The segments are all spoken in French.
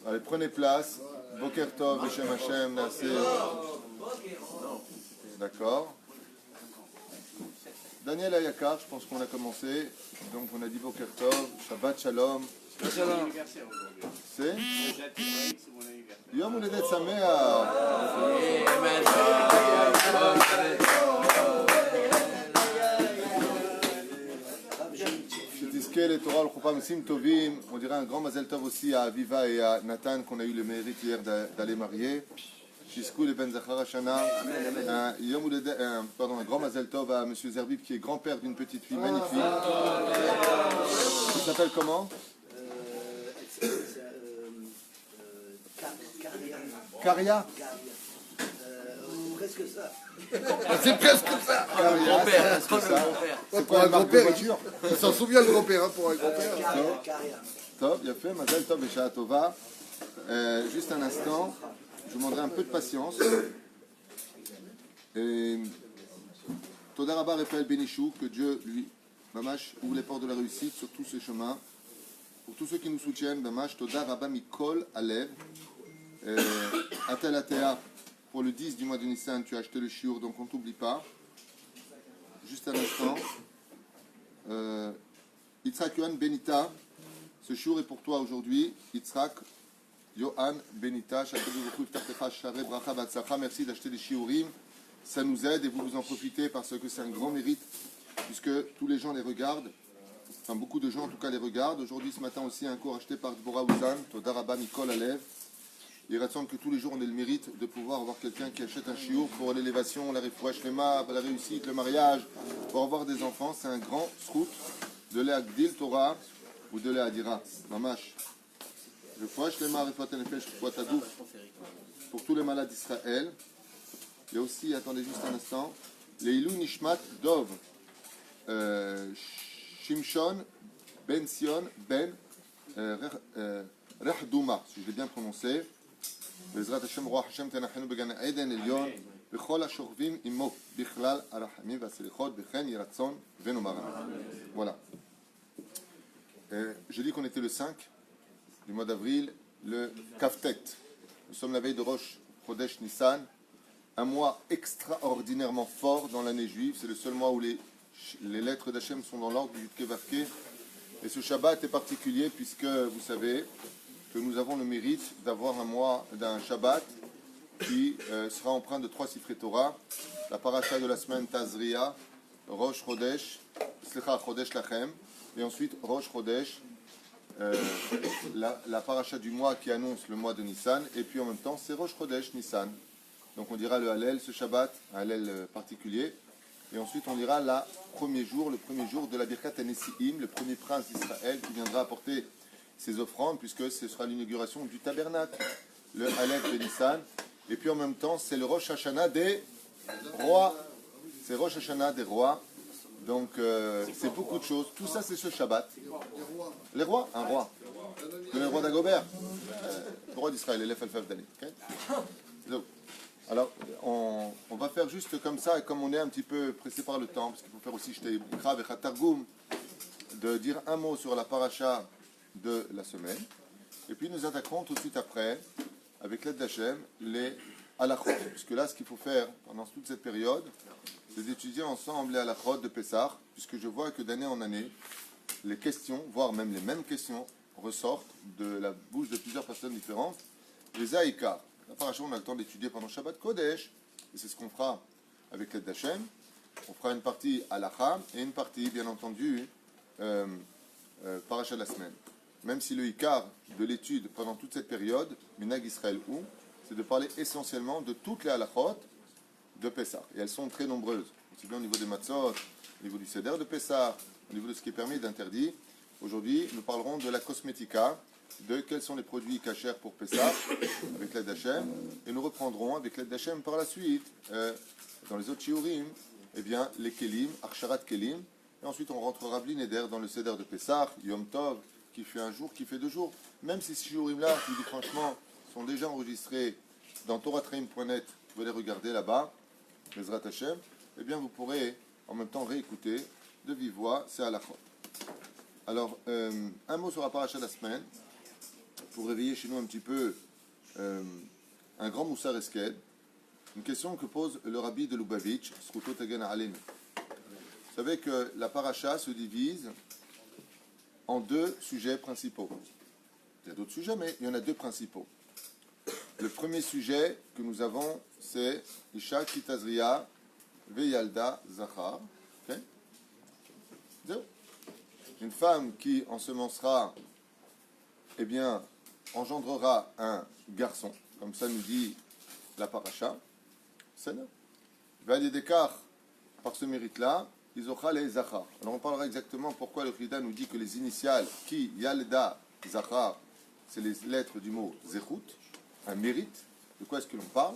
Allez, prenez place. Boker Tov, Beshem Hashem, Nassé. D'accord. Daniel Ayakar, je pense qu'on a commencé. Donc on a dit Boker Tov, Shabbat Shalom. Shalom. C'est Yom Houledet Sameach. Les Torah, le Choupa Messim Tovim, on dirait un grand Mazel Tov aussi à Aviva et à Nathan qu'on a eu le mérite hier d'aller marier. Shiskou les Ben Zachar Hashana. Un grand Mazel Tov à Monsieur Zerbib qui est grand-père d'une petite fille magnifique. Il s'appelle comment? Karia. Presque ça. C'est presque ça. Grand-père. C'est pour un grand-père, il s'en souvient le grand-père, hein, pour un grand-père. Top, il a fait Mazel Tov et Shah Tova. Juste un instant, je vous demanderai un peu de patience. Et Toda Rabba Raphaël Benichou, que Dieu lui, Mamash, ouvre les portes de la réussite sur tous ces chemins. Pour tous ceux qui nous soutiennent, Mamash, Toda Rabba Mikol Alev, Atel Atea. Pour le 10 du mois de Nissan, tu as acheté le chiour, donc on ne t'oublie pas. Juste un instant. Yitzhak Yohan Benita, ce chiour est pour toi aujourd'hui. Yitzhak Yohan Benita, merci d'acheter des chiourim. Ça nous aide et vous en profitez parce que c'est un grand mérite, puisque tous les gens les regardent. Enfin, beaucoup de gens en tout cas les regardent. Aujourd'hui, ce matin aussi, un cours acheté par Dvorah Ouzan, Toda Rabba Mikol Alev. Il ressemble que tous les jours on ait le mérite de pouvoir avoir quelqu'un qui achète un chiour pour l'élévation, la refouach-lema, la réussite, le mariage, pour avoir des enfants. C'est un grand srout de l'Agdil Torah ou de l'Adira. Mamash. Refouach-lema, refouach-nefesh, refouach-adouf. Pour tous les malades d'Israël. Il y a aussi, attendez juste un instant, les Ilou Nishmat Dov, Shimshon, Ben Sion, Ben Rehdouma, si je l'ai bien prononcé. בעזרת השם רוח השם תנחנו בגן עדן עליון בכל השוכבים עמו בכלל הרחמים והסליחות וכן יהי רצון ונאמר אמן. Voilà. Je dis qu'on était le 5 du mois d'avril, le Kaftet. Nous sommes la veille de Rosh Chodesh Nissan, un mois extraordinairement fort dans l'année juive. C'est le seul mois où les lettres d'Hachem sont dans l'ordre du Yudke Vavke. Et ce Shabbat est particulier puisque, vous savez, que nous avons le mérite d'avoir un mois d'un Shabbat qui sera empreint de 3 Sifrei Torah, la paracha de la semaine Tazria, Rosh Chodesh, Chodesh Lachem, et ensuite Rosh Chodesh, la paracha du mois qui annonce le mois de Nissan, et puis en même temps c'est Rosh Chodesh Nissan. Donc on dira le Hallel, ce Shabbat, un Hallel particulier, et ensuite on dira le premier jour de la Birkat HaNesi'im, le premier prince d'Israël qui viendra apporter ses offrandes, puisque ce sera l'inauguration du tabernacle, le Aleph de Nissan. Et puis en même temps, c'est le Rosh Hashanah des rois. C'est Rosh Hashanah des rois. Donc c'est beaucoup de choses. Tout ça, c'est ce Shabbat. Les rois, un roi. Le roi d'Agobert. Le roi d'Israël, l'Elef Alfaf Dalit. Alors, on va faire juste comme ça, et comme on est un petit peu pressé par le temps, parce qu'il faut faire aussi Shtei Bikra Vechat Targum, de dire un mot sur la paracha de la semaine, et puis nous attaquerons tout de suite après, avec l'aide d'Hachem, les halachot. Puisque là, ce qu'il faut faire pendant toute cette période, c'est d'étudier ensemble les halachot de Pessah, puisque je vois que d'année en année, les questions, voire même les mêmes questions, ressortent de la bouche de plusieurs personnes différentes. Les Aïkar. La paracha, on a le temps d'étudier pendant Shabbat Kodesh, et c'est ce qu'on fera avec l'aide d'Hachem. On fera une partie halacha et une partie, bien entendu, paracha de la semaine. Même si le Ikar de l'étude pendant toute cette période, Minag Israël ou, c'est de parler essentiellement de toutes les halachot de Pessah. Et elles sont très nombreuses, aussi bien au niveau des matzot, au niveau du seder de Pessah, au niveau de ce qui est permis et d'interdit. Aujourd'hui, nous parlerons de la cosmética, de quels sont les produits cachers pour Pessah, avec l'aide d'Hachem, et nous reprendrons avec l'aide d'Hachem par la suite, dans les autres shiurim, eh bien, les kelim, archarat kelim, et ensuite on rentrera blineder dans le seder de Pessah, Yom Tov, qui fait un jour, qui fait 2 jours. Même si ces shiurim-là, je vous dis franchement, sont déjà enregistrés dans toratraim.net, vous pouvez les regarder là-bas, Bezrat Hashem, eh bien vous pourrez en même temps réécouter de vive voix ces halachot. Alors, un mot sur la paracha de la semaine. pour réveiller chez nous un petit peu un grand Moussar Eskel, une question que pose le rabbi de Lubavitch, Sruto Tagen Alenu. Vous savez que la paracha se divise en deux sujets principaux. Il y a d'autres sujets, mais il y en a deux principaux. Le premier sujet que nous avons, c'est Isha Kitazria Veyalda Zachar. Okay? Une femme qui ensemencera, eh bien, engendrera un garçon, comme ça nous dit la paracha. C'est là. D'écart par ce mérite-là, ils auront les Zachar. Alors on parlera exactement pourquoi le Frida nous dit que les initiales Ki Yalda Zachar, c'est les lettres du mot Zechut, un mérite. De quoi est-ce que l'on parle?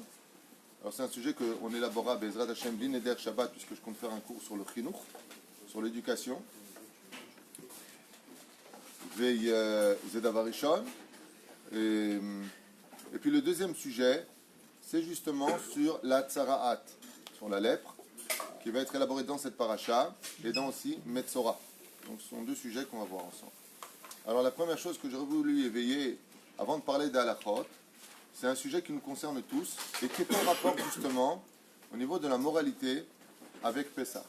Alors c'est un sujet qu'on élaborera Bezrat Hashem Neder Shabbat, puisque je compte faire un cours sur le Chinuch, sur l'éducation. Zedavarishon. Et puis le deuxième sujet, c'est justement sur la Tsaraat, sur la lèpre, qui va être élaborée dans cette paracha, et dans aussi Metzora. Donc ce sont deux sujets qu'on va voir ensemble. Alors la première chose que j'aurais voulu éveiller, avant de parler d'Alachot, c'est un sujet qui nous concerne tous, et qui est en rapport justement au niveau de la moralité avec Pessah.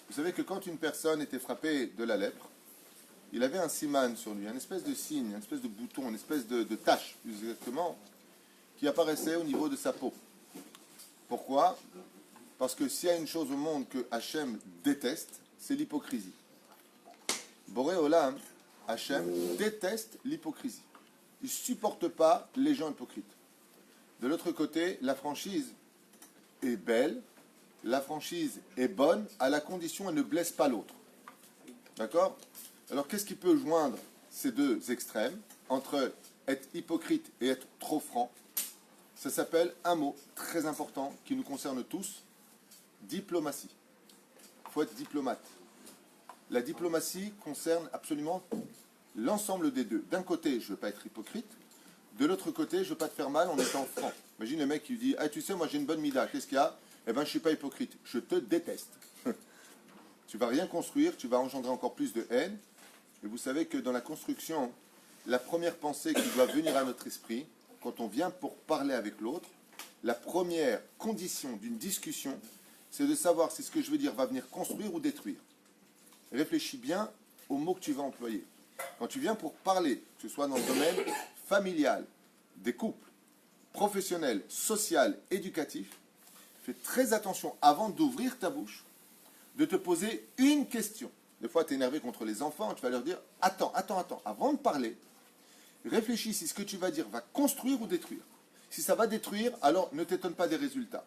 Vous savez que quand une personne était frappée de la lèpre, il avait un siman sur lui, une espèce de signe, une espèce de bouton, une espèce de tache, plus exactement, qui apparaissait au niveau de sa peau. Pourquoi? Parce que s'il y a une chose au monde que Hachem déteste, c'est l'hypocrisie. Boré Olam, Hachem déteste l'hypocrisie. Il ne supporte pas les gens hypocrites. De l'autre côté, la franchise est belle, la franchise est bonne, à la condition qu'elle ne blesse pas l'autre. D'accord? Alors, qu'est-ce qui peut joindre ces deux extrêmes, entre être hypocrite et être trop franc? Ça s'appelle un mot très important qui nous concerne tous, diplomatie. Il faut être diplomate. La diplomatie concerne absolument l'ensemble des deux. D'un côté, je ne veux pas être hypocrite. De l'autre côté, je ne veux pas te faire mal en étant franc. Imagine le mec qui lui dit ah, tu sais, moi j'ai une bonne mida, qu'est-ce qu'il y a? Eh bien, je ne suis pas hypocrite. Je te déteste. Tu ne vas rien construire, tu vas engendrer encore plus de haine. Et vous savez que dans la construction, la première pensée qui doit venir à notre esprit, quand on vient pour parler avec l'autre, la première condition d'une discussion, c'est de savoir si ce que je veux dire va venir construire ou détruire. Réfléchis bien aux mots que tu vas employer. Quand tu viens pour parler, que ce soit dans le domaine familial, des couples, professionnel, social, éducatif, fais très attention avant d'ouvrir ta bouche, de te poser une question. Des fois, tu es énervé contre les enfants, tu vas leur dire « Attends, avant de parler, réfléchis si ce que tu vas dire va construire ou détruire. Si ça va détruire, alors ne t'étonne pas des résultats.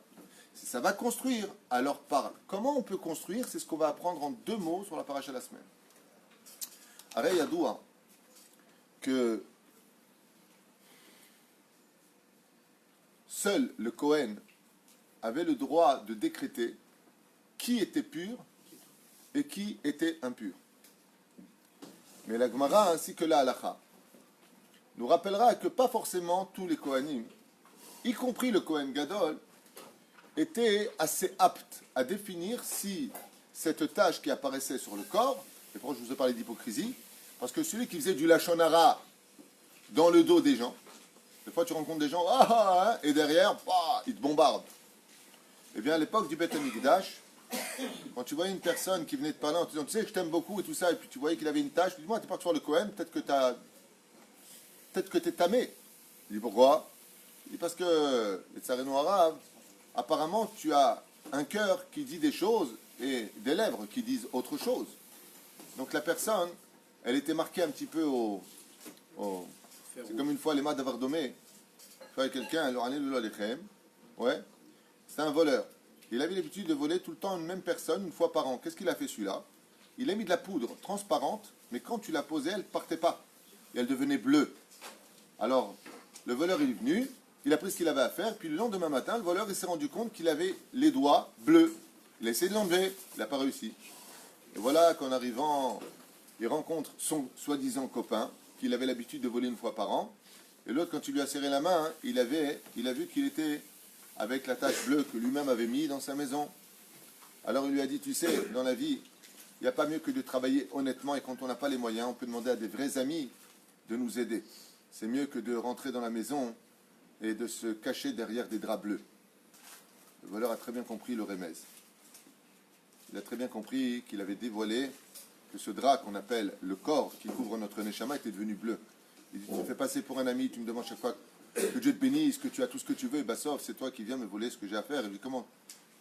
Si ça va construire, alors parle. Comment on peut construire? C'est ce qu'on va apprendre en deux mots sur la paracha de la semaine. Arei Yadoua, que seul le Kohen avait le droit de décréter qui était pur et qui était impur. Mais la Gemara ainsi que la Halacha nous rappellera que pas forcément tous les Kohanim, y compris le Kohen Gadol, étaient assez aptes à définir si cette tache qui apparaissait sur le corps, et pourquoi je vous ai parlé d'hypocrisie, parce que celui qui faisait du Lachon Hara dans le dos des gens, des fois tu rencontres des gens, et derrière, ils te bombardent. Eh bien à l'époque du Beth Amikdash, quand tu voyais une personne qui venait te parler en te disant tu sais que je t'aime beaucoup et tout ça, et puis tu voyais qu'il avait une tâche, tu dis moi t'es pas sur le Cohen, peut-être que t'es tamé. Il dit pourquoi? Il dit parce que les tsareno arabes, apparemment tu as un cœur qui dit des choses et des lèvres qui disent autre chose. Donc la personne, elle était marquée un petit peu c'est comme une fois les mains d'avoir domé. Il fallait quelqu'un, alors ouais, c'est un voleur. Il avait l'habitude de voler tout le temps une même personne, une fois par an. Qu'est-ce qu'il a fait celui-là? Il a mis de la poudre transparente, mais quand tu la posais, elle ne partait pas. Et elle devenait bleue. Alors, le voleur est venu, il a pris ce qu'il avait à faire, puis le lendemain matin, le voleur s'est rendu compte qu'il avait les doigts bleus. Il a essayé de l'enlever, il n'a pas réussi. Et voilà qu'en arrivant, il rencontre son soi-disant copain, qu'il avait l'habitude de voler une fois par an. Et l'autre, quand il lui a serré la main, il a vu qu'il était avec la tache bleue que lui-même avait mis dans sa maison. Alors il lui a dit, tu sais, dans la vie, il n'y a pas mieux que de travailler honnêtement, et quand on n'a pas les moyens, on peut demander à des vrais amis de nous aider. c'est mieux que de rentrer dans la maison et de se cacher derrière des draps bleus. Le voleur a très bien compris le remez. Il a très bien compris qu'il avait dévoilé que ce drap qu'on appelle le corps qui couvre notre neshama était devenu bleu. Il dit, tu me fais passer pour un ami, tu me demandes chaque fois que Dieu te bénisse, que tu as tout ce que tu veux, et bah sauf, c'est toi qui viens me voler ce que j'ai à faire. Il dit, comment?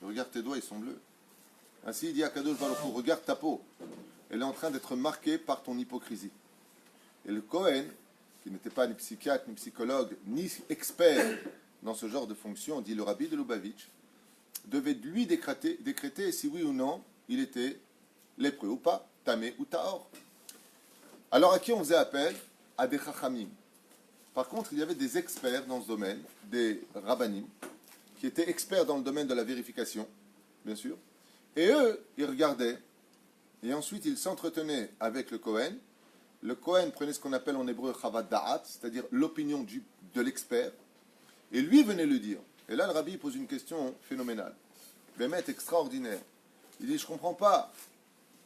Regarde tes doigts, ils sont bleus. Ainsi, il dit à Kadosh Baruch Hu, regarde ta peau. Elle est en train d'être marquée par ton hypocrisie. Et le Kohen, qui n'était pas ni psychiatre, ni psychologue, ni expert dans ce genre de fonction, dit le rabbi de Lubavitch, devait lui décréter si oui ou non il était lépreux ou pas, tamé ou tahor. Alors à qui on faisait appel? À des chachamim. Par contre, il y avait des experts dans ce domaine, des rabbanim, qui étaient experts dans le domaine de la vérification, bien sûr. Et eux, ils regardaient, et ensuite ils s'entretenaient avec le Kohen. Le Kohen prenait ce qu'on appelle en hébreu chavad da'at, c'est-à-dire l'opinion de l'expert, et lui venait le dire. Et là, le rabbi pose une question phénoménale, vraiment extraordinaire. Il dit, je ne comprends pas,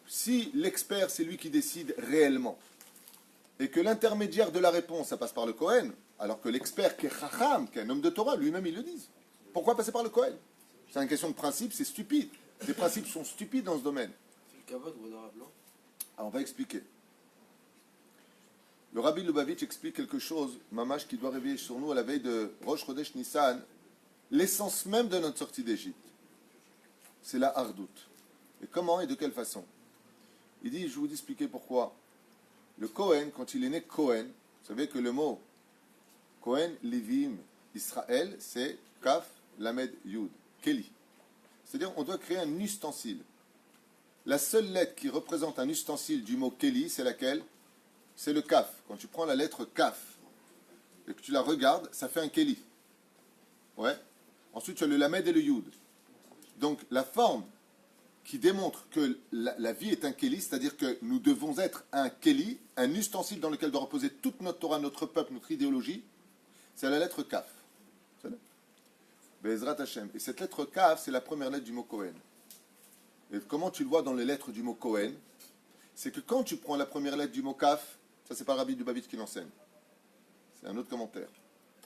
si l'expert, c'est lui qui décide réellement, et que l'intermédiaire de la réponse, ça passe par le Kohen, alors que l'expert qui est chacham, qui est un homme de Torah, lui-même, il le dit. Pourquoi passer par le Kohen? C'est une question de principe, c'est stupide. Les principes sont stupides dans ce domaine. C'est le kavod ou le blanc? Alors, on va expliquer. Le Rabbi Lubavitch explique quelque chose, mamash, qui doit réveiller sur nous à la veille de Rosh Chodesh Nissan, l'essence même de notre sortie d'Égypte. C'est la hardout. Et comment et de quelle façon? Il dit, je vais vous expliquer pourquoi. Le Kohen, quand il est né Kohen, vous savez que le mot Kohen, Lévim, Israël, c'est Kaf, Lamed, Yud, Keli. C'est-à-dire, on doit créer un ustensile. La seule lettre qui représente un ustensile du mot Keli, c'est laquelle? C'est le Kaf. Quand tu prends la lettre Kaf et que tu la regardes, ça fait un Keli. Ouais. Ensuite, tu as le Lamed et le Yud. Donc, la forme qui démontre que la vie est un Keli, c'est-à-dire que nous devons être un Keli, un ustensile dans lequel doit reposer toute notre Torah, notre peuple, notre idéologie, c'est la lettre Kaf. Be'ezrat Hashem. Et cette lettre Kaf, c'est la première lettre du mot Kohen. Et comment tu le vois dans les lettres du mot Kohen? C'est que quand tu prends la première lettre du mot Kaf, ça c'est pas Rabbi Lubavitch qui l'enseigne. C'est un autre commentaire.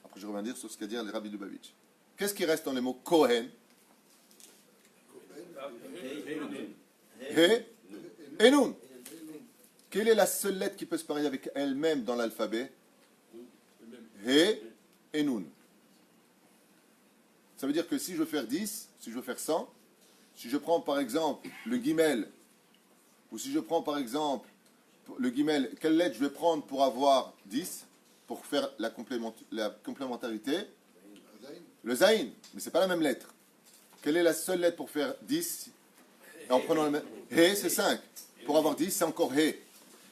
Après je reviens dire sur ce qu'a dit le Rabbi Lubavitch. Qu'est-ce qui reste dans les mots Kohen? He et Nun. Quelle est la seule lettre qui peut se parier avec elle-même dans l'alphabet? He et Nun. Ça veut dire que si je veux faire 10, si je veux faire 100, si je prends par exemple le guimel, ou si je prends par exemple le guimel, quelle lettre je vais prendre pour avoir 10, pour faire la complémentarité? Le zaïn, mais ce n'est pas la même lettre. Quelle est la seule lettre pour faire 10? Et en prenant le même. He, c'est 5. Pour avoir 10, c'est encore He. Et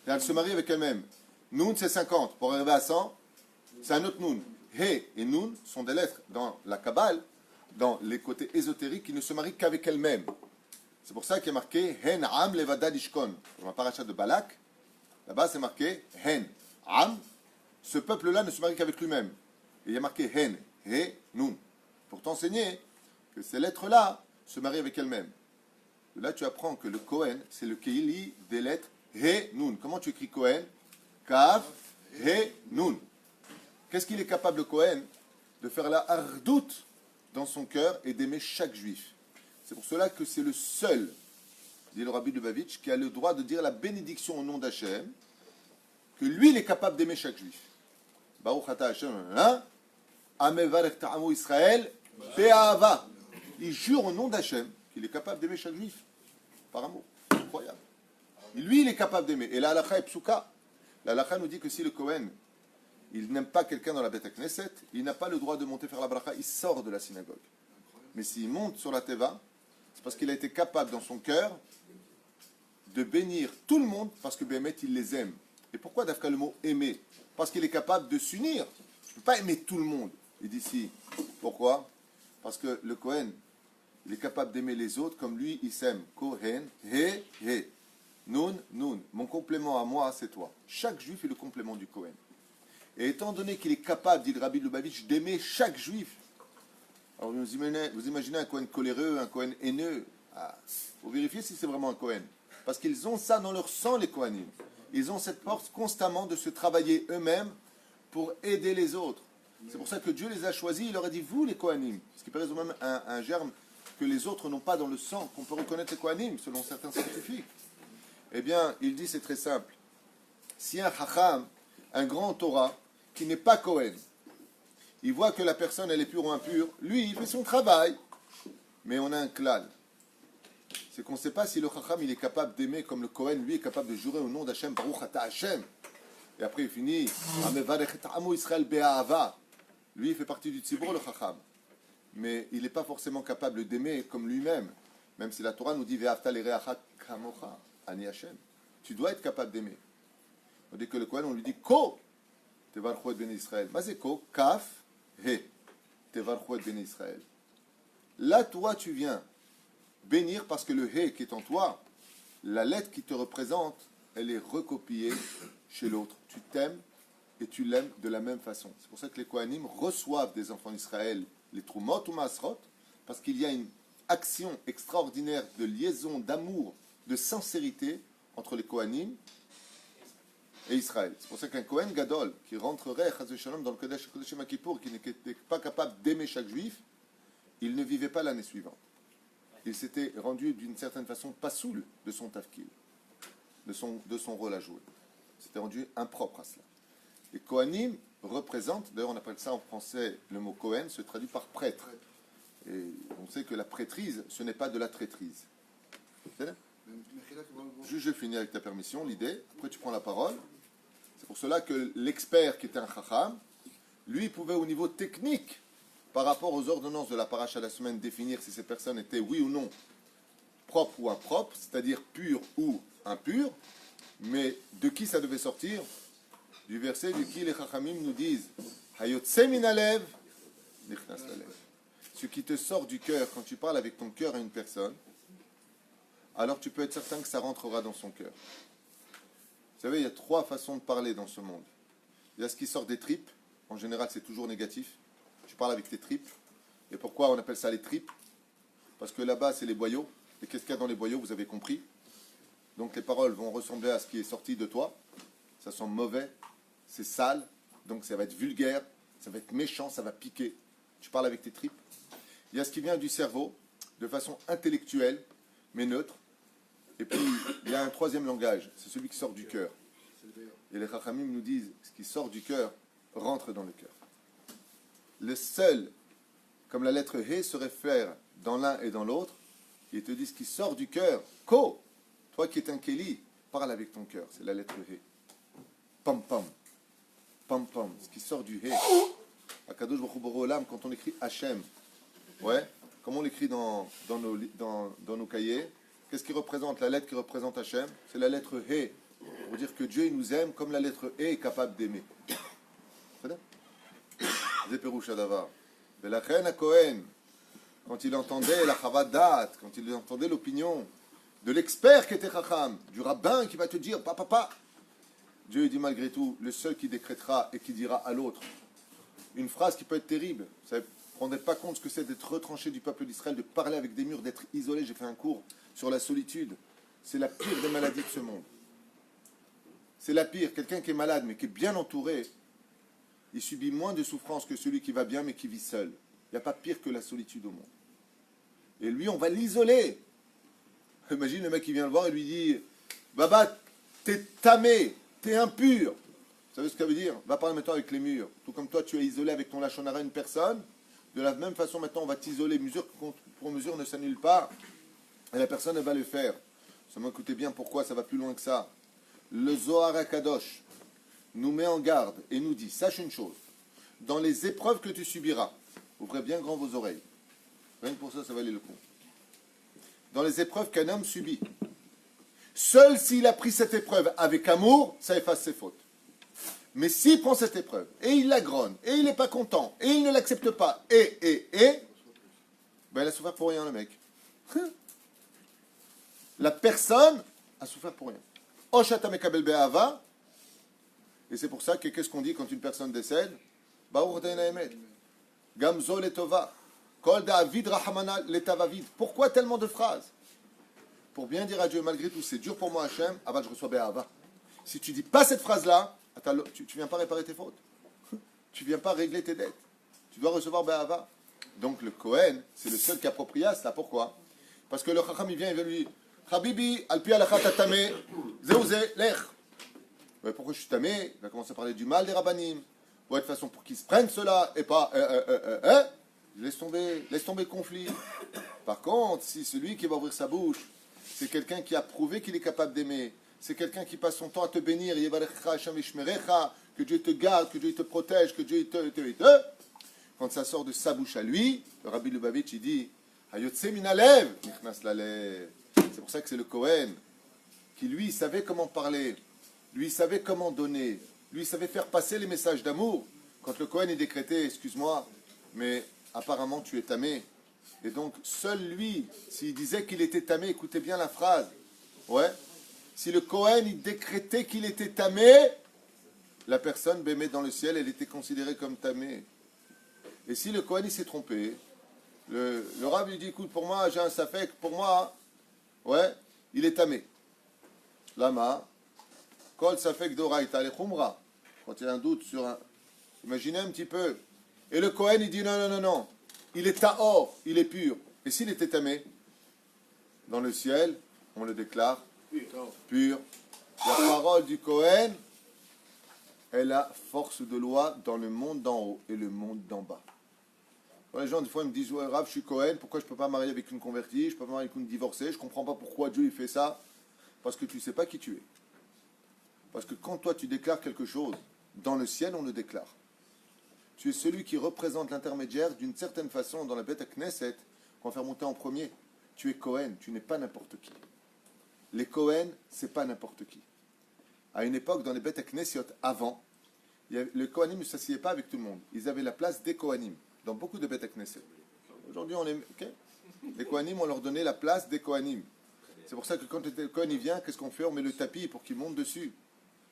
elle se marie avec elle-même. Nun, c'est 50. Pour arriver à 100, c'est un autre Nun. He et Nun sont des lettres dans la Kabbale, dans les côtés ésotériques, qui ne se marient qu'avec elles-mêmes. C'est pour ça qu'il y a marqué Hen Am Levada Dishkon. Dans la paracha de Balak, là-bas c'est marqué Hen Am. Ce peuple-là ne se marie qu'avec lui-même. Et il y a marqué Hen, He, Nun. Pour t'enseigner que ces lettres-là se marient avec elles-mêmes. Là, tu apprends que le Kohen, c'est le Keili des lettres He, Nun. Comment tu écris Kohen? Kaf, He, Nun. Qu'est-ce qu'il est capable, le Kohen? De faire la hardout dans son cœur et d'aimer chaque juif. C'est pour cela que c'est le seul, dit le Rabbi Lubavitch, qui a le droit de dire la bénédiction au nom d'Hachem, que lui, il est capable d'aimer chaque juif. Baruch ata Hashem, Amevarech ta'amu Israël, Be'ahava. Il jure au nom d'Hachem qu'il est capable d'aimer chaque juif, par amour. Incroyable. Lui, il est capable d'aimer. Et la halakha est psuka. La halakha nous dit que si le Kohen, il n'aime pas quelqu'un dans la Beth Knesset, il n'a pas le droit de monter faire la bracha, il sort de la synagogue. Mais s'il monte sur la teva, c'est parce qu'il a été capable dans son cœur de bénir tout le monde, parce que Béhémet, il les aime. Et pourquoi d'Afka le mot aimer? Parce qu'il est capable de s'unir. Je ne peux pas aimer tout le monde. Il dit si. Pourquoi? Parce que le Kohen, il est capable d'aimer les autres comme lui, il s'aime. Kohen, he, he. Nun, nun. Mon complément à moi, c'est toi. Chaque juif est le complément du Kohen. Et étant donné qu'il est capable, dit le Rabbi Lubavitch, d'aimer chaque juif, alors vous imaginez un Kohen coléreux, un Kohen haineux. Ah, faut vérifier si c'est vraiment un Kohen. Parce qu'ils ont ça dans leur sang, les Kohanim. Ils ont cette force constamment de se travailler eux-mêmes pour aider les autres. C'est pour ça que Dieu les a choisis, il leur a dit, vous les Kohanim, ce qui paraît même un germe que les autres n'ont pas dans le sang, qu'on peut reconnaître les Kohanim, selon certains scientifiques. Eh bien, il dit, c'est très simple. Si un Chacham, un grand Torah, qui n'est pas Kohen, il voit que la personne, elle est pure ou impure, lui, il fait son travail. Mais on a un klal. C'est qu'on ne sait pas si le Chacham, il est capable d'aimer comme le Kohen, lui, est capable de jurer au nom d'Hachem, Baruch Ata Hachem. Et après, il finit, Israël Be'ahava. Lui, il fait partie du Tzibur, le Chacham. Mais il n'est pas forcément capable d'aimer comme lui-même. Même si la Torah nous dit, Ve'afta l'ereacha kamocha, ani Hachem. Tu dois être capable d'aimer. On dit que le Kohen, on lui dit, Ko, Tevarchu et Bene Israël. Mazeko, Kaf, He, Tevarchu et Bene Israël. Là, toi, tu viens bénir parce que le He qui est en toi, la lettre qui te représente, elle est recopiée chez l'autre. Tu t'aimes et tu l'aimes de la même façon. C'est pour ça que les Kohanim reçoivent des enfants d'Israël les Trumot ou Masrot, parce qu'il y a une action extraordinaire de liaison, d'amour, de sincérité entre les Kohanim et Israël. C'est pour ça qu'un Kohen Gadol qui rentrerait Chas v'Shalom dans le Kodesh Kodeshim Kippour, qui n'était pas capable d'aimer chaque juif, il ne vivait pas l'année suivante. Il s'était rendu d'une certaine façon pas saoul de son tafkil, de son rôle à jouer. S'était rendu impropre à cela. Les Kohanim représentent, d'ailleurs on appelle ça en français, le mot Kohen se traduit par prêtre. Et on sait que la prêtrise, ce n'est pas de la traîtrise. Je finis avec ta permission, l'idée, après tu prends la parole. C'est pour cela que l'expert qui était un chacham, lui pouvait au niveau technique, par rapport aux ordonnances de la paracha de la semaine, définir si ces personnes étaient oui ou non propres ou impropres, c'est-à-dire pures ou impures, mais de qui ça devait sortir? Du verset de qui les chachamim nous disent Hayotse min alev, nichnas lalev. Ce qui te sort du cœur, quand tu parles avec ton cœur à une personne, alors tu peux être certain que ça rentrera dans son cœur. Vous savez, il y a 3 façons de parler dans ce monde. Il y a ce qui sort des tripes, en général c'est toujours négatif. Tu parles avec tes tripes. Et pourquoi on appelle ça les tripes? Parce que là-bas c'est les boyaux. Et qu'est-ce qu'il y a dans les boyaux? Vous avez compris. Donc les paroles vont ressembler à ce qui est sorti de toi. Ça sent mauvais, c'est sale, donc ça va être vulgaire, ça va être méchant, ça va piquer. Tu parles avec tes tripes. Il y a ce qui vient du cerveau, de façon intellectuelle, mais neutre. Et puis, il y a un 3e langage, c'est celui qui sort du cœur. Et les Chachamim nous disent, ce qui sort du cœur rentre dans le cœur. Le seul, comme la lettre He se réfère dans l'un et dans l'autre, ils te disent ce qui sort du cœur. Ko, toi qui es un Kéli, parle avec ton cœur, c'est la lettre He. Pam pam, pam pam, ce qui sort du He. Akadosh Baruch Hu Borei Olam, quand on écrit Hachem, ouais, comment on l'écrit dans nos cahiers? Qu'est-ce qui représente la lettre qui représente Hachem? C'est la lettre He. Pour dire que Dieu il nous aime comme la lettre He est capable d'aimer. C'est Pérouche Adavar. Et la reine à Cohen, quand il entendait la Chavadat, quand il entendait l'opinion de l'expert qui était Chacham, du rabbin qui va te dire papa, Dieu dit malgré tout, le seul qui décrétera et qui dira à l'autre une phrase qui peut être terrible. Vous ne vous rendez pas compte ce que c'est d'être retranché du peuple d'Israël, de parler avec des murs, d'être isolé. J'ai fait un cours sur la solitude. C'est la pire des maladies de ce monde. C'est la pire. Quelqu'un qui est malade mais qui est bien entouré, il subit moins de souffrance que celui qui va bien mais qui vit seul. Il n'y a pas pire que la solitude au monde. Et lui, on va l'isoler. Imagine le mec qui vient le voir et lui dit Baba, t'es tamé, t'es impur. Vous savez ce que ça veut dire? Va parler maintenant avec les murs. Tout comme toi, tu es isolé avec ton lachon hara une personne. De la même façon, maintenant, on va t'isoler. Mesure pour mesure ne s'annule pas. Et la personne, elle va le faire. Seulement, écoutez bien pourquoi ça va plus loin que ça. Le Zohar HaKadosh nous met en garde et nous dit, sache une chose, dans les épreuves que tu subiras, ouvrez bien grand vos oreilles. Rien que pour ça, ça valait le coup. Dans les épreuves qu'un homme subit, seul s'il a pris cette épreuve avec amour, ça efface ses fautes. Mais s'il prend cette épreuve, et il la grogne, et il n'est pas content, et il ne l'accepte pas, ben il a souffert pour rien, le mec. La personne a souffert pour rien. Oshata mekabel be'ava, et c'est pour ça que qu'est-ce qu'on dit quand une personne décède? Baruch Adonai Emet. Gamzo letova. Kol David Rahamana letavavid. Pourquoi tellement de phrases? Pour bien dire à Dieu, malgré tout, c'est dur pour moi, Hachem, aval je reçois be'ava. Si tu dis pas cette phrase-là, tu ne viens pas réparer tes fautes. tu ne viens pas régler tes dettes. Tu dois recevoir Be'ava. Donc le Kohen, c'est le seul qui approprie à cela. Pourquoi? Parce que le Chacham, il vient, il va lui dire Habibi, alpi alachat tatame, zéouzé, lech. Ouais, pourquoi je suis tamé? Il va commencer à parler du mal des rabbanim. Ouais, de toute façon, pour qu'ils se prennent cela et pas. Laisse tomber le conflit. Par contre, si celui qui va ouvrir sa bouche, c'est quelqu'un qui a prouvé qu'il est capable d'aimer, c'est quelqu'un qui passe son temps à te bénir, que Dieu te garde, que Dieu te protège, que Dieu te. Quand ça sort de sa bouche à lui, le Rabbi Lubavitch, il dit Hayotse minalev, nichnas lalev. C'est pour ça que c'est le Kohen qui, lui, savait comment parler, lui, savait comment donner, lui, savait faire passer les messages d'amour. Quand le Kohen est décrété, excuse-moi, mais apparemment tu es tamé. Et donc, seul lui, s'il disait qu'il était tamé, écoutez bien la phrase, ouais, si le Kohen, il décrétait qu'il était tamé, la personne, bémée dans le ciel, elle était considérée comme tamé. Et si le Kohen, il s'est trompé, le Rav lui dit, écoute, pour moi, j'ai un safek, pour moi, ouais, il est tamé. Lama, kol safek doraita le khumra. Quand il y a un doute sur un... Imaginez un petit peu. Et le Kohen, il dit, non. Il est tahor, il est pur. Et s'il était tamé, dans le ciel, on le déclare pur. La parole du Kohen, elle a force de loi dans le monde d'en haut et le monde d'en bas. Quand les gens, des fois, ils me disent, ouais, Rav, je suis Kohen, pourquoi je ne peux pas marier avec une convertie, je ne peux pas marier avec une divorcée, je ne comprends pas pourquoi Dieu il fait ça. Parce que tu ne sais pas qui tu es. Parce que quand toi, tu déclares quelque chose, dans le ciel, on le déclare. Tu es celui qui représente l'intermédiaire d'une certaine façon dans la Beth Knesset, qu'on va faire monter en premier. Tu es Kohen, tu n'es pas n'importe qui. Les Kohen, c'est pas n'importe qui. À une époque, dans les Beth Knesset, avant, le Kohanim ne s'assied pas avec tout le monde. Ils avaient la place des Kohanim, dans beaucoup de Beth Knesset. Aujourd'hui, les Kohanim, on leur donnait la place des Kohanim. C'est pour ça que quand le Kohen il vient, qu'est-ce qu'on fait? On met le tapis pour qu'il monte dessus.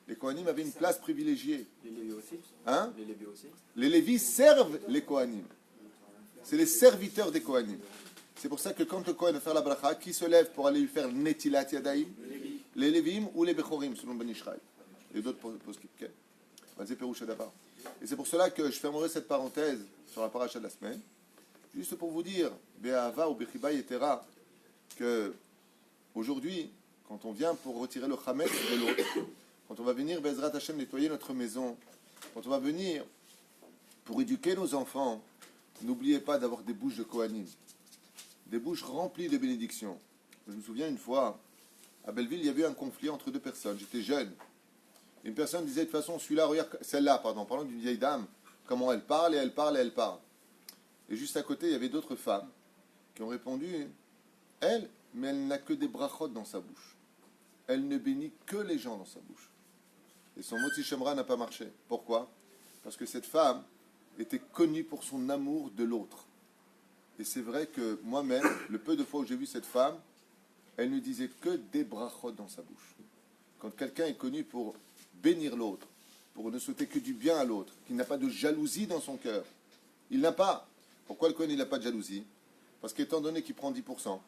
Les Kohanim avaient une place privilégiée. Les Lévis aussi. Hein? Les Lévis aussi. Les Lévis servent les Kohanim. C'est les serviteurs des Kohanim. C'est pour ça que quand le Kohen va faire la bracha, qui se lève pour aller lui faire Netilat Yadaïm? Les Lévim ou les Bechorim, selon Ben Ishraï. Et d'autres poskim. Et c'est pour cela que je fermerai cette parenthèse sur la paracha de la semaine. Juste pour vous dire, Be'ava ou Bechiba Yetera, que aujourd'hui, quand on vient pour retirer le Chametz de l'autre, quand on va venir, Bezrat Hashem, nettoyer notre maison, quand on va venir pour éduquer nos enfants, n'oubliez pas d'avoir des bouches de Kohanim, des bouches remplies de bénédictions. Je me souviens une fois, à Belleville, il y avait un conflit entre deux personnes. J'étais jeune. Une personne disait, de toute façon, celui-là, regarde, celle-là, pardon, parlant d'une vieille dame, comment elle parle, et elle parle, et elle parle. Et juste à côté, il y avait d'autres femmes qui ont répondu, elle, mais elle n'a que des brachot dans sa bouche. Elle ne bénit que les gens dans sa bouche. Et son moti shemra n'a pas marché. Pourquoi? Parce que cette femme était connue pour son amour de l'autre. Et c'est vrai que moi-même, le peu de fois où j'ai vu cette femme, elle ne disait que des brachot dans sa bouche. Quand quelqu'un est connu pour bénir l'autre, pour ne souhaiter que du bien à l'autre, qu'il n'a pas de jalousie dans son cœur, il n'a pas. Pourquoi le Kohen il n'a pas de jalousie? Parce qu'étant donné qu'il prend 10%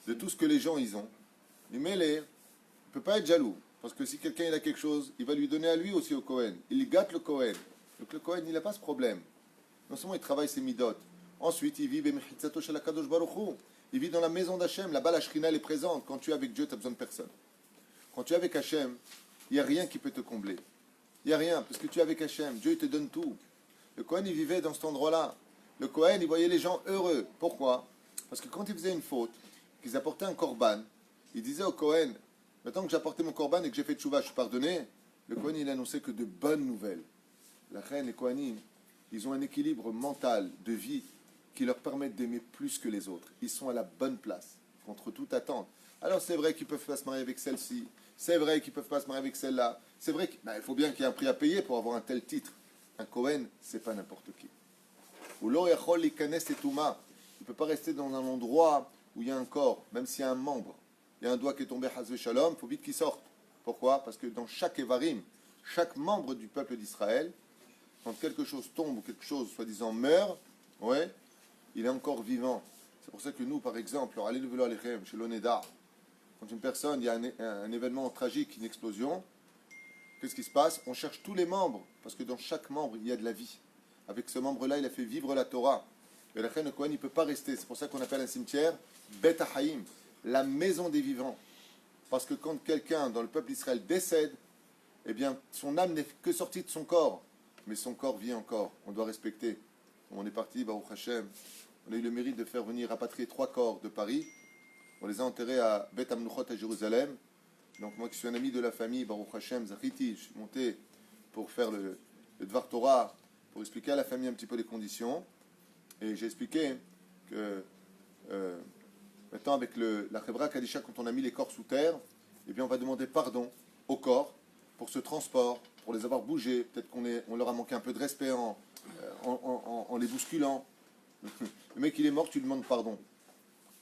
de tout ce que les gens ils ont, il ne peut pas être jaloux. Parce que si quelqu'un il a quelque chose, il va lui donner à lui aussi au Kohen. Il gâte le Kohen. Donc le Kohen, il n'a pas ce problème. Non seulement il travaille ses midot, ensuite il vit il vit dans la maison d'Hachem. Là-bas, la Shrina elle est présente. Quand tu es avec Dieu, tu n'as besoin de personne. Quand tu es avec Hachem, il n'y a rien qui peut te combler. Il n'y a rien, parce que tu es avec Hachem. Dieu, il te donne tout. Le Kohen, il vivait dans cet endroit-là. Le Kohen, il voyait les gens heureux. Pourquoi? Parce que quand ils faisaient une faute, qu'ils apportaient un korban, il disait au Kohen, maintenant que j'ai apporté mon korban et que j'ai fait tchouva, je suis pardonné. Le Kohen, il annonçait que de bonnes nouvelles. La reine, les Kohanim, ils ont un équilibre mental, de vie, qui leur permettent d'aimer plus que les autres. Ils sont à la bonne place, contre toute attente. Alors c'est vrai qu'ils ne peuvent pas se marier avec celle-ci, c'est vrai qu'ils ne peuvent pas se marier avec celle-là, c'est vrai qu'il faut bien qu'il y ait un prix à payer pour avoir un tel titre. Un Kohen, c'est pas n'importe qui. Il ne peut pas rester dans un endroit où il y a un corps, même s'il y a un membre, il y a un doigt qui est tombé, Hazve Shalom, il faut vite qu'il sorte. Pourquoi? Parce que dans chaque Évarim, chaque membre du peuple d'Israël, quand quelque chose tombe ou quelque chose, soi-disant, meurt, ouais, il est encore vivant. C'est pour ça que nous, par exemple, chez l'Oneda, quand une personne, il y a un événement tragique, une explosion, qu'est-ce qui se passe? On cherche tous les membres, parce que dans chaque membre, il y a de la vie. avec ce membre-là, il a fait vivre la Torah. Et la reine, le Kohen, il ne peut pas rester. C'est pour ça qu'on appelle un cimetière Bet HaHaim, la maison des vivants. Parce que quand quelqu'un dans le peuple d'Israël décède, eh bien, son âme n'est que sortie de son corps. Mais son corps vit encore. On doit respecter. On est parti, Baruch Hashem. On a eu le mérite de faire venir rapatrier 3 corps de Paris. On les a enterrés à Bet Amnuchot à Jérusalem. Donc moi qui suis un ami de la famille, Baruch Hashem, Zachiti, je suis monté pour faire le Dvar Torah, pour expliquer à la famille un petit peu les conditions. Et j'ai expliqué que maintenant avec la Chevra Kadisha, quand on a mis les corps sous terre, eh bien on va demander pardon aux corps pour ce transport, pour les avoir bougés. Peut-être qu'on leur a manqué un peu de respect en les bousculant. Le mec il est mort, tu lui demandes pardon.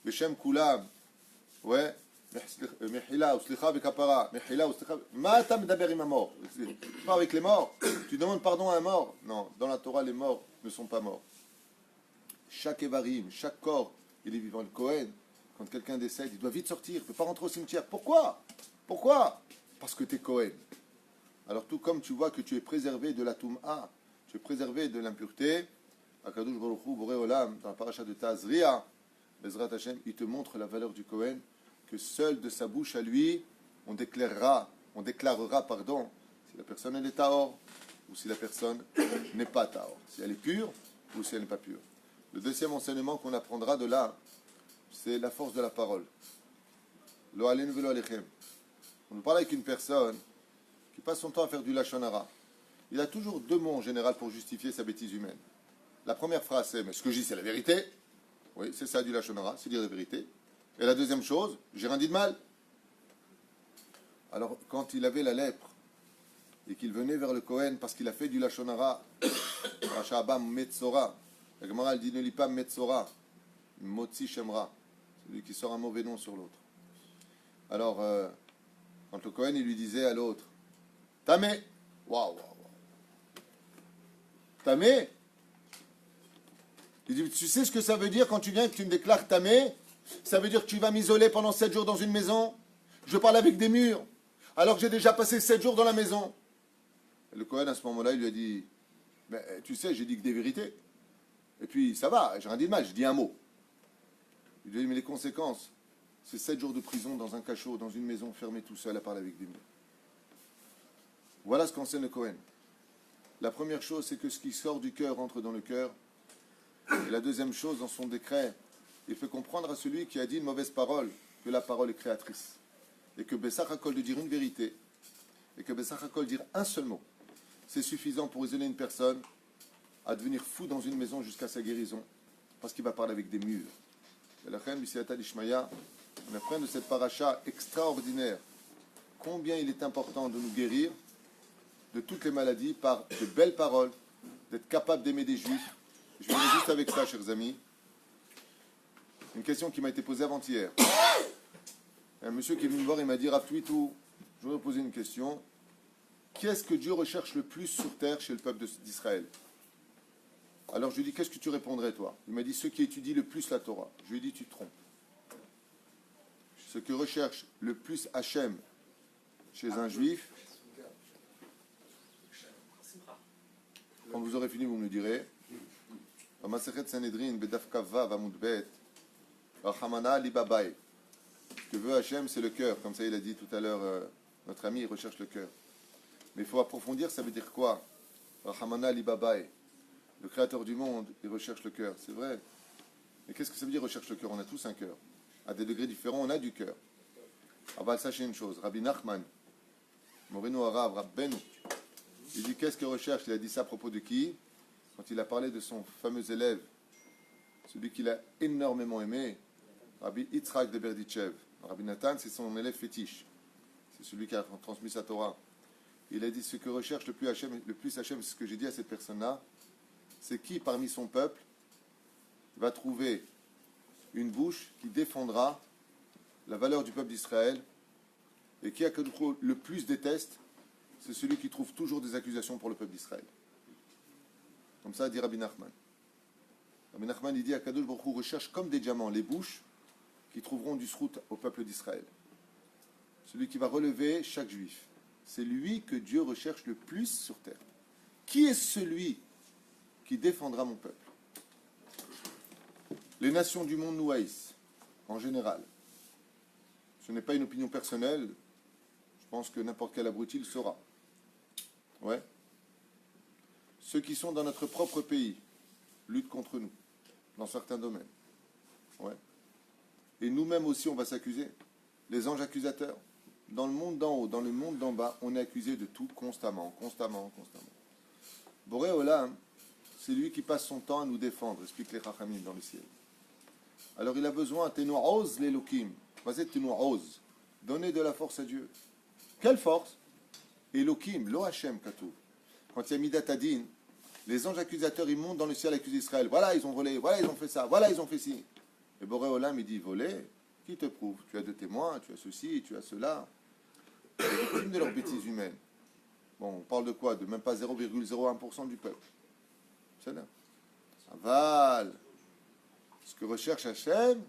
Beshem Kula, ouais. Mehila ou slicha avec kapara. Mehila ou slicha. Mata medaber im mort. Pas avec les morts. Tu demandes pardon à un mort. Non, dans la Torah, les morts ne sont pas morts. Chaque évarim, chaque corps, il est vivant. Le Kohen, quand quelqu'un décède, il doit vite sortir. Il ne peut pas rentrer au cimetière. Pourquoi? Parce que tu es Kohen. Alors tout comme tu vois que tu es préservé de la Toum'a, tu es préservé de l'impureté, Akadosh Baruch Hu, Boré Olam, dans la paracha de Tazria, Bezrat Hashem, il te montre la valeur du Kohen, que seul de sa bouche à lui, on déclarera, si la personne elle est Tahor, ou si la personne n'est pas Tahor, si elle est pure, ou si elle n'est pas pure. Le deuxième enseignement qu'on apprendra de là, c'est la force de la parole. Lo aleinu velo alechem. On nous parle avec une personne qui passe son temps à faire du lachon hara. Il a toujours 2 mots en général pour justifier sa bêtise humaine. La première phrase c'est « mais ce que je dis c'est la vérité ». Oui, c'est ça du lachon hara, c'est dire la vérité. Et la deuxième chose, j'ai rien dit de mal. Alors, quand il avait la lèpre et qu'il venait vers le Kohen parce qu'il a fait du lachon hara, Rachabam Metzora, la Gemara elle dit ne lis pas Metzora, Motzi Shemra, celui qui sort un mauvais nom sur l'autre. Alors, quand le Kohen il lui disait à l'autre, Tamé, waouh, Tamé, il dit tu sais ce que ça veut dire quand tu viens et que tu me déclares Tamé? Ça veut dire que tu vas m'isoler pendant 7 jours dans une maison. Je parle avec des murs, alors que j'ai déjà passé 7 jours dans la maison. Et le Kohen, à ce moment-là, il lui a dit, mais, tu sais, j'ai dit que des vérités. Et puis, ça va, j'ai rien dit de mal, j'ai dit un mot. Il lui a dit, mais les conséquences, c'est 7 jours de prison dans un cachot, dans une maison fermée tout seul à parler avec des murs. Voilà ce qu'enseigne le Kohen. La première chose, c'est que ce qui sort du cœur entre dans le cœur. Et la deuxième chose, dans son décret, il fait comprendre à celui qui a dit une mauvaise parole que la parole est créatrice. Et que Bessach HaKol de dire une vérité, et que Bessach HaKol dire un seul mot, c'est suffisant pour isoler une personne à devenir fou dans une maison jusqu'à sa guérison, parce qu'il va parler avec des murs. Et la reine Bisiata d'Ishmaïa, on apprend de cette paracha extraordinaire combien il est important de nous guérir de toutes les maladies par de belles paroles, d'être capable d'aimer des juifs. Je vais juste avec ça, chers amis. Une question qui m'a été posée avant-hier. Un monsieur qui est venu me voir, il m'a dit, Rav Twitou, je voudrais poser une question. Qui est-ce que Dieu recherche le plus sur terre chez le peuple d'Israël? Alors je lui ai dit, qu'est-ce que tu répondrais, toi? Il m'a dit, ceux qui étudient le plus la Torah. Je lui ai dit, tu te trompes. Ce que recherche le plus Hachem chez un juif, quand vous aurez fini, vous me le direz. Dans Masechet Sanhedrin, Bedaf Kavva, Vamud Bet, Rachamana Libabaye. Ce que veut Hachem, c'est le cœur. Comme ça, il a dit tout à l'heure, notre ami, il recherche le cœur. Mais il faut approfondir, ça veut dire quoi? Rachamana Libabaye. Le créateur du monde, il recherche le cœur. C'est vrai. Mais qu'est-ce que ça veut dire recherche le cœur? On a tous un cœur. À des degrés différents, on a du cœur. Ah, sachez une chose. Rabbi Nachman, Moreno Arabe, Rabbeinu, il dit qu'est-ce qu'il recherche? Il a dit ça à propos de qui? Quand il a parlé de son fameux élève, celui qu'il a énormément aimé, Rabbi Yitzhak de Berditchev. Rabbi Nathan, c'est son élève fétiche. C'est celui qui a transmis sa Torah. Il a dit ce que recherche le plus Hachem, c'est ce que j'ai dit à cette personne-là, c'est qui parmi son peuple va trouver une bouche qui défendra la valeur du peuple d'Israël, et qui le plus déteste, c'est celui qui trouve toujours des accusations pour le peuple d'Israël. Comme ça dit Rabbi Nachman. Rabbi Nachman, il dit, Akadosh Baruch Hu recherche comme des diamants les bouches qui trouveront du srout au peuple d'Israël. Celui qui va relever chaque juif. C'est lui que Dieu recherche le plus sur terre. Qui est celui qui défendra mon peuple. Les nations du monde nous haïssent, en général. Ce n'est pas une opinion personnelle. Je pense que n'importe quel abruti le saura. Ouais. Ceux qui sont dans notre propre pays luttent contre nous, dans certains domaines. Ouais. Et nous-mêmes aussi, on va s'accuser. Les anges accusateurs. Dans le monde d'en haut, dans le monde d'en bas, on est accusé de tout constamment. Boré Olam, c'est lui qui passe son temps à nous défendre, explique les Chachamim dans le ciel. Alors il a besoin, Tenu'oz l'Elokim, vas-y Tenu'oz, donnez de la force à Dieu. Quelle force? Elokim, Lo Hashem Katou. Quand il y a Midat Adin, les anges accusateurs, ils montent dans le ciel, accusent Israël. Voilà, ils ont volé, voilà, ils ont fait ça, voilà, ils ont fait ci. Et Boré Olam, il dit, voler, qui te prouve? Tu as de témoins, tu as ceci, tu as cela. C'est les victimes de leurs bêtises humaines. Bon, on parle de quoi? De même pas 0,01% du peuple. C'est là. Aval. Ce que recherche Hachem,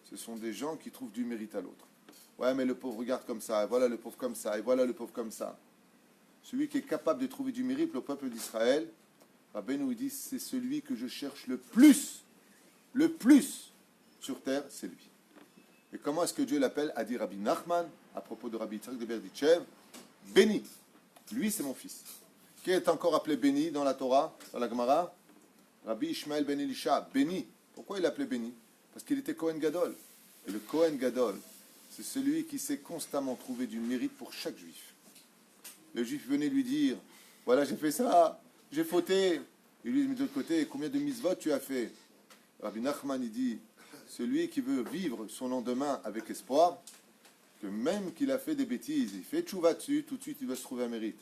ce sont des gens qui trouvent du mérite à l'autre. Ouais, mais le pauvre regarde comme ça, et voilà le pauvre comme ça, et voilà le pauvre comme ça. Celui qui est capable de trouver du mérite au peuple d'Israël, Rabbeinu dit, c'est celui que je cherche le plus sur terre, c'est lui. Et comment est-ce que Dieu l'appelle? A dit Rabbi Nachman, à propos de Rabbi Yitzhak de Berditchev, béni. Lui, c'est mon fils. Qui est encore appelé béni dans la Torah, dans la Gemara? Rabbi Ishmael ben Elisha, béni. Pourquoi il l'appelait béni? Parce qu'il était Kohen Gadol. Et le Kohen Gadol, c'est celui qui sait constamment trouver du mérite pour chaque juif. Le juif venait lui dire, voilà, j'ai fait ça, j'ai fauté. Il lui dit, mais de l'autre côté, combien de mitzvot tu as fait? Rabbi Nachman, il dit, celui qui veut vivre son lendemain avec espoir, que même qu'il a fait des bêtises, il fait tchouva dessus, tout de suite il va se trouver un mérite.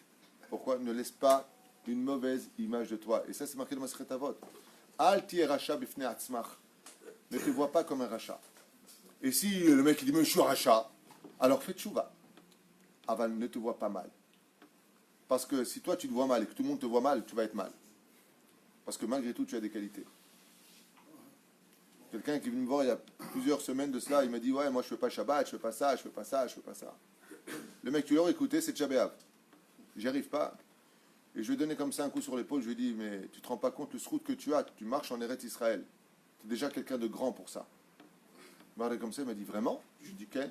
Pourquoi? Ne laisse pas une mauvaise image de toi. Et ça, c'est marqué dans Masechet Avot. Al ti racha bifnei atzmach. Ne te vois pas comme un rachat. Et si le mec il dit, mais je suis un rachat, alors fais tchouva. Aval, ne te vois pas mal. Parce que si toi tu te vois mal et que tout le monde te voit mal, tu vas être mal. Parce que malgré tout, tu as des qualités. Quelqu'un qui est venu me voir il y a plusieurs semaines de cela, il m'a dit, ouais, moi je fais pas Shabbat, je fais pas ça, je fais pas ça, je fais pas ça. Le mec, tu l'aurais écouté, c'est Tchabéav. J'y arrive pas. Et je lui ai donné comme ça un coup sur l'épaule, je lui ai dit, mais tu te rends pas compte le sroute que tu as, tu marches en Eretz Israël. Tu es déjà quelqu'un de grand pour ça. Il m'a regardé comme ça, il m'a dit, vraiment? Je lui ai dit, quel?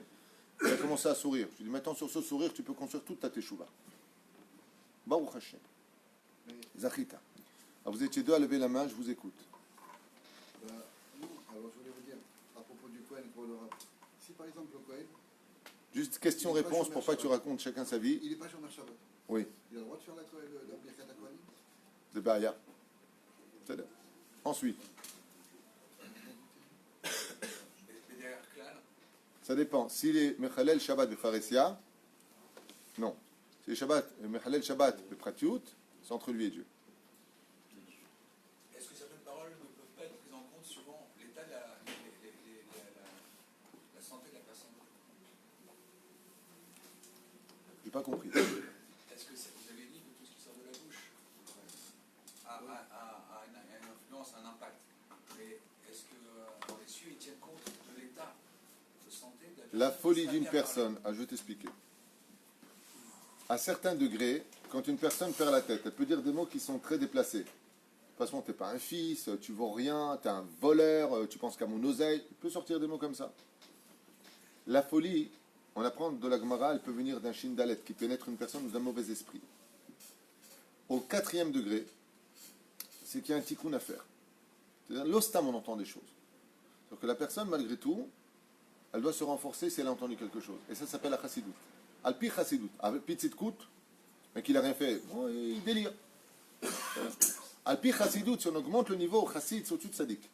Il a commencé à sourire. Je lui ai dit, maintenant sur ce sourire, tu peux construire toute ta teshuva. Baruch Hashem. Zachita. Alors vous étiez deux à lever la main, je vous écoute. Alors je voulais vous dire, à propos du Kohen pour le rap. Si par exemple le Kohen, Juste question-réponse pour pas que tu racontes chacun sa vie. il n'est pas Shomer Shabbat, Oui, il a le droit de faire la Birkat HaKohanim? de Bahia. C'est là. Ensuite, ça dépend. S'il est Mechalel Shabbat de Pharesia, non. Si est Mechalel Shabbat de Pratiut, c'est entre lui et Dieu. Est-ce que certaines paroles ne peuvent pas être prises en compte suivant l'état de la santé de la personne? J'ai pas compris. Est-ce que vous avez dit que tout ce qui sort de la bouche a une influence, un impact? Mais est-ce que dans les cieux, ils tiennent compte de l'état de santé de la personne? La folie d'une personne, je vais t'expliquer. À certains degrés, quand une personne perd la tête, elle peut dire des mots qui sont très déplacés. De toute façon, tu n'es pas un fils, tu vaux rien, tu es un voleur, tu penses qu'à mon oseille. Il peut sortir des mots comme ça. La folie, on apprend de la Gemara, elle peut venir d'un shindalet qui pénètre une personne ou d'un mauvais esprit. Au 4e degré, c'est qu'il y a un tikkun à faire. C'est-à-dire, l'ostam, on entend des choses. Donc que la personne, malgré tout, elle doit se renforcer si elle a entendu quelque chose. Et ça s'appelle la chassidout. Alpi chassidout. Alpi tzidkout, mais qu'il n'a rien fait, bon, il délire. Alpi chassidout, si on augmente le niveau, chassid, c'est au-dessus de sadik.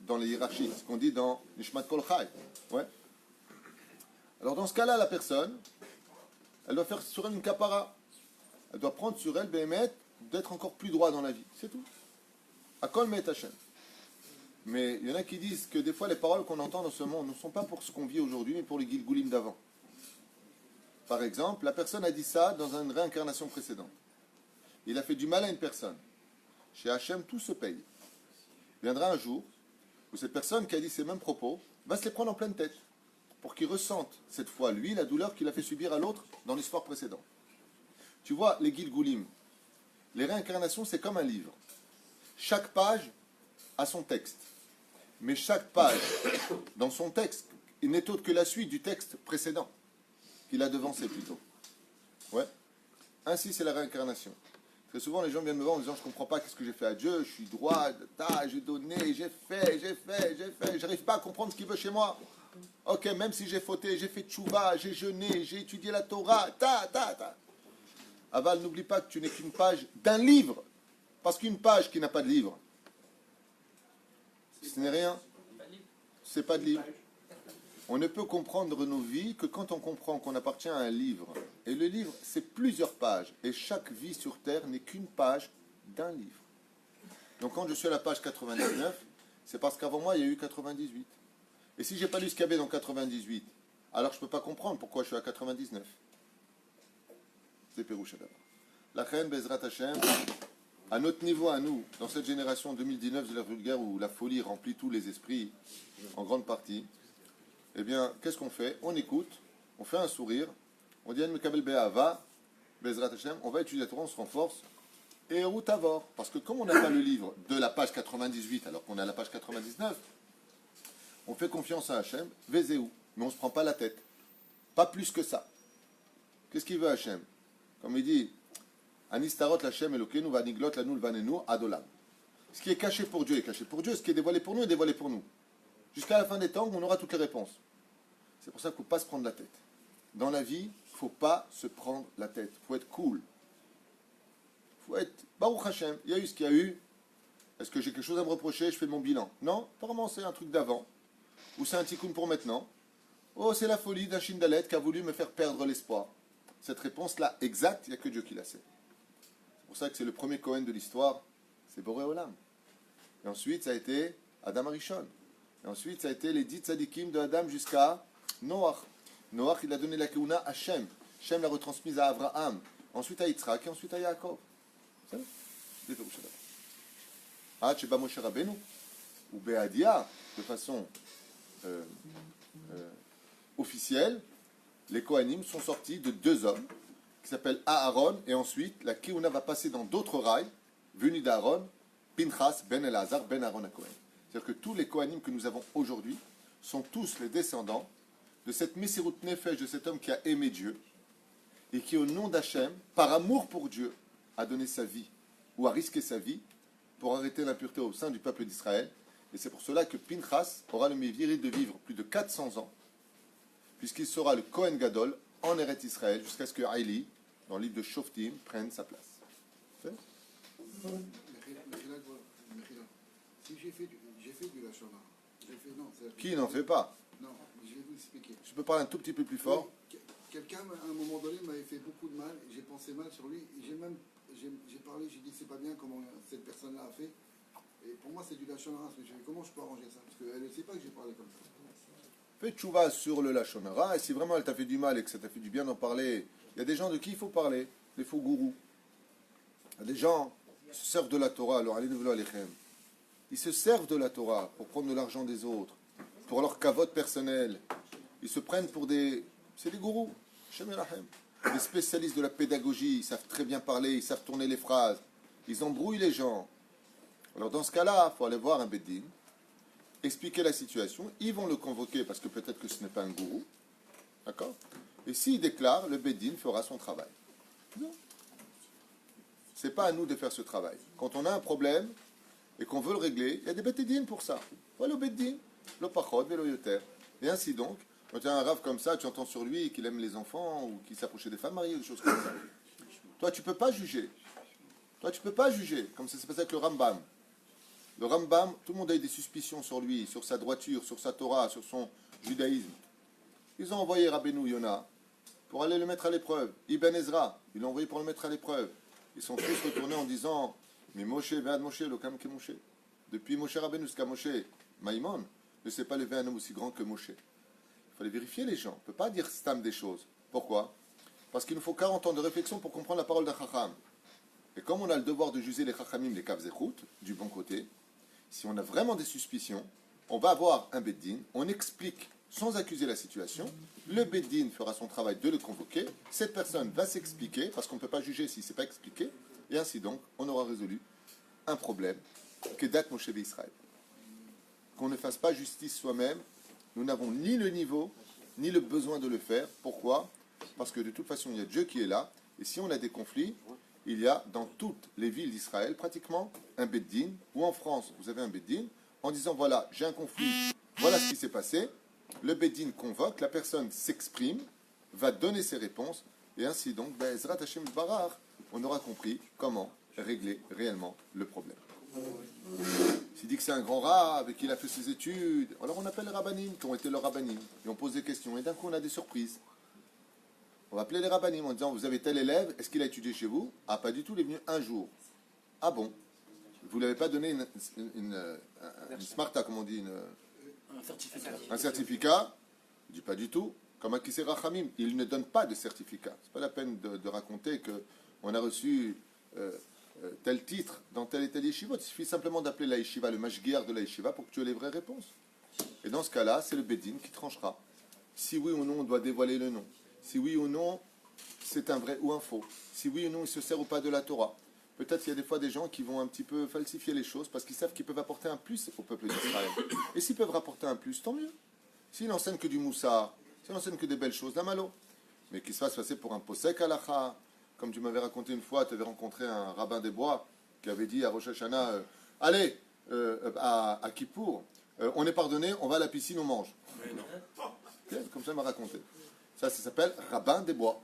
Dans les hiérarchies, ce qu'on dit dans Nishmat Kol Chai. Ouais. Alors dans ce cas-là, la personne, elle doit faire sur elle une kapara. Elle doit prendre sur elle, Béhémet, d'être encore plus droit dans la vie. C'est tout. Akol Met Hashem. Mais il y en a qui disent que des fois, les paroles qu'on entend dans ce monde ne sont pas pour ce qu'on vit aujourd'hui, mais pour les Gilgulim d'avant. Par exemple, la personne a dit ça dans une réincarnation précédente. Il a fait du mal à une personne. Chez Hachem, tout se paye. Viendra un jour où cette personne qui a dit ces mêmes propos va se les prendre en pleine tête pour qu'il ressente cette fois, lui, la douleur qu'il a fait subir à l'autre dans l'histoire précédente. Tu vois, les Gilgulim, les réincarnations, c'est comme un livre. Chaque page a son texte. Mais chaque page, dans son texte, il n'est autre que la suite du texte précédent, qu'il a devancé plutôt. Ouais. Ainsi, c'est la réincarnation. Très souvent, les gens viennent me voir en disant, je ne comprends pas qu'est-ce que j'ai fait à Dieu, je suis droit, j'ai donné, j'ai fait, j'arrive pas à comprendre ce qu'il veut chez moi. Ok, même si j'ai fauté, j'ai fait tchouva, j'ai jeûné, j'ai étudié la Torah, Aval, n'oublie pas que tu n'es qu'une page d'un livre. Parce qu'une page qui n'a pas de livre, ce n'est rien. C'est pas de livre. On ne peut comprendre nos vies que quand on comprend qu'on appartient à un livre. Et le livre, c'est plusieurs pages. Et chaque vie sur Terre n'est qu'une page d'un livre. Donc quand je suis à la page 99, c'est parce qu'avant moi, il y a eu 98. Et si je n'ai pas lu ce qu'il y avait dans 98, alors je ne peux pas comprendre pourquoi je suis à 99. C'est Pérouche d'abord. La reine Bezrat Hashem, à notre niveau, à nous, dans cette génération 2019 de la vulgaire où la folie remplit tous les esprits, en grande partie, eh bien, qu'est-ce qu'on fait? On écoute, on fait un sourire, on dit Mekabel Be'ava, Bezrat Hashem, on va étudier la Torah, on se renforce, et route à bord. Parce que comme on n'a pas le livre de la page 98, alors qu'on est à la page 99, on fait confiance à Hachem, Vezéou, mais on ne se prend pas la tête. Pas plus que ça. Qu'est-ce qu'il veut Hachem? Comme il dit, Anistarot l'Hachem Elokeinu vaniglot lanu vanenu adolam. Ce qui est caché pour Dieu est caché pour Dieu, ce qui est dévoilé pour nous est dévoilé pour nous. Jusqu'à la fin des temps, on aura toutes les réponses. C'est pour ça qu'il ne faut pas se prendre la tête. Dans la vie, il ne faut pas se prendre la tête. Il faut être cool. Il faut être Baruch Hashem. Il y a eu ce qu'il y a eu. Est-ce que j'ai quelque chose à me reprocher? Je fais mon bilan. Non, apparemment c'est un truc d'avant. Ou c'est un tikkun pour maintenant. Oh, c'est la folie d'un Shindalet qui a voulu me faire perdre l'espoir. Cette réponse-là, exacte, il n'y a que Dieu qui la sait. C'est pour ça que c'est le premier Kohen de l'histoire, c'est Boré Olam. Et ensuite, ça a été Adam Arishon. Et ensuite, ça a été les 10 tzadikim de Adam jusqu'à Noach. Noach, il a donné la keuna à Shem. Shem l'a retransmise à Abraham. Ensuite à Yitzhak et ensuite à Yaakov. C'est ça? Sheba Moshe Rabbeinu, ou Be'adia, de façon officielle, les Kohanim sont sortis de deux hommes qui s'appellent Aaron, et ensuite la keuna va passer dans d'autres rails, venus d'Aaron, Pinchas ben Elazar ben Aaron à Kohen. C'est-à-dire que tous les Kohanim que nous avons aujourd'hui sont tous les descendants de cette Messirut Nefesh, de cet homme qui a aimé Dieu, et qui au nom d'Hachem, par amour pour Dieu, a donné sa vie, ou a risqué sa vie, pour arrêter l'impureté au sein du peuple d'Israël. Et c'est pour cela que Pinchas aura le mérite de vivre plus de 400 ans, puisqu'il sera le Kohen Gadol en Eretz Israël, jusqu'à ce que Haïli, dans le livre de Shoftim, prenne sa place. C'est Si j'ai fait du Lachon Hara, Qui n'en fait pas? Non, je vais vous expliquer. Je peux parler un tout petit peu plus fort? Quelqu'un, à un moment donné, m'avait fait beaucoup de mal, et j'ai pensé mal sur lui, et j'ai parlé, j'ai dit c'est pas bien comment cette personne-là a fait. Et pour moi, c'est du Lachon Hara, parce que comment je peux arranger ça? Parce qu'elle ne sait pas que j'ai parlé comme ça. Fais tchouva sur le Lachon Hara, et si vraiment elle t'a fait du mal et que ça t'a fait du bien d'en parler, il y a des gens de qui il faut parler, des faux gourous. Il y a des gens qui se servent de la Torah, alors allez nous alechem. Ils se servent de la Torah pour prendre de l'argent des autres, pour leur cavote personnelle. Ils se prennent pour des... C'est des gourous, Shem Elachem. Des spécialistes de la pédagogie, ils savent très bien parler, ils savent tourner les phrases. Ils embrouillent les gens. Alors dans ce cas-là, il faut aller voir un Beddin, expliquer la situation. Ils vont le convoquer parce que peut-être que ce n'est pas un gourou. D'accord? Et s'il déclare, le Beddin fera son travail. Non. C'est pas à nous de faire ce travail. Quand on a un problème et qu'on veut le régler, il y a des Beddin pour ça. Voilà le Beddin, le Pachot, le Yoter. Et ainsi donc, quand tu as un rave comme ça, tu entends sur lui qu'il aime les enfants ou qu'il s'approchait des femmes mariées ou des choses comme ça. Toi, tu peux pas juger. Toi, tu peux pas juger, comme ça s'est passé avec le Rambam. Le Rambam, tout le monde a eu des suspicions sur lui, sur sa droiture, sur sa Torah, sur son judaïsme. Ils ont envoyé Rabbeinu Yonah pour aller le mettre à l'épreuve. Ibn Ezra, ils l'ont envoyé pour le mettre à l'épreuve. Ils sont tous retournés en disant mais Moshe, Ve'ad Moshe, Lokam ke Moshe. Depuis Moshe Rabbeinu jusqu'à Moshe, Maïmon ne s'est pas levé un homme aussi grand que Moshe. Il fallait vérifier les gens. On ne peut pas dire stam des choses. Pourquoi? Parce qu'il nous faut 40 ans de réflexion pour comprendre la parole d'un Chacham. Et comme on a le devoir de juger les Chachamim, les Kav Zechut, du bon côté, si on a vraiment des suspicions, on va avoir un Beddin, on explique sans accuser la situation, le Beddin fera son travail de le convoquer, cette personne va s'expliquer, parce qu'on ne peut pas juger si ce n'est pas expliqué, et ainsi donc, on aura résolu un problème Kedat Moshe Israël. Qu'on ne fasse pas justice soi-même. Nous n'avons ni le niveau, ni le besoin de le faire. Pourquoi? Parce que de toute façon, il y a Dieu qui est là. Et si on a des conflits, il y a dans toutes les villes d'Israël pratiquement un Beddin, ou en France, vous avez un Beddin, en disant voilà, j'ai un conflit, voilà ce qui s'est passé. Le Beddin convoque, la personne s'exprime, va donner ses réponses, et ainsi donc, Ezrat Hashem Barach, on aura compris comment régler réellement le problème. S'il dit que c'est un grand rab et qu'il a fait ses études, alors on appelle les rabbanim qui ont été leurs rabbanim, et on pose des questions, et d'un coup on a des surprises. On va appeler les rabbanim en disant vous avez tel élève, est-ce qu'il a étudié chez vous? Ah, pas du tout, il est venu un jour. Ah bon? Vous ne lui avez pas donné une smarta, comme on dit, un certificat? Il dit pas du tout. Comme à Kisé Rachamim, il ne donne pas de certificat. C'est pas la peine de raconter qu'on a reçu tel titre dans tel et tel yeshiva. Il suffit simplement d'appeler la yeshiva, le mashgiach de la yeshiva, pour que tu aies les vraies réponses. Et dans ce cas-là, c'est le Beddin qui tranchera. Si oui ou non, on doit dévoiler le nom. Si oui ou non, c'est un vrai ou un faux. Si oui ou non, il se sert ou pas de la Torah. Peut-être qu'il y a des fois des gens qui vont un petit peu falsifier les choses parce qu'ils savent qu'ils peuvent apporter un plus au peuple d'Israël. Et s'ils peuvent rapporter un plus, tant mieux. S'ils n'enseignent que du moussard, s'ils n'enseignent que des belles choses, la malo. Mais qu'il se fasse passer pour un posek halacha. Comme tu m'avais raconté une fois, tu avais rencontré un rabbin des bois qui avait dit à Rosh Hashanah allez, à Kippour, on est pardonné, on va à la piscine, on mange. Comme ça, il m'a raconté. Ça s'appelle rabbin des bois.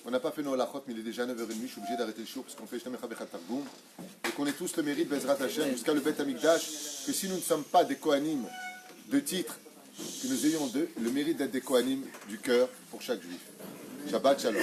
On n'a pas fait nos halachot, mais il est déjà 9h30. Je suis obligé d'arrêter le show parce qu'on fait Shnei Mecha Bechat Targum. Et qu'on ait tous le mérite, Bezrat Hashem, jusqu'à le Bet Amikdash, que si nous ne sommes pas des Kohanim de titre, que nous ayons le mérite d'être des Kohanim du cœur pour chaque juif. Shabbat Shalom.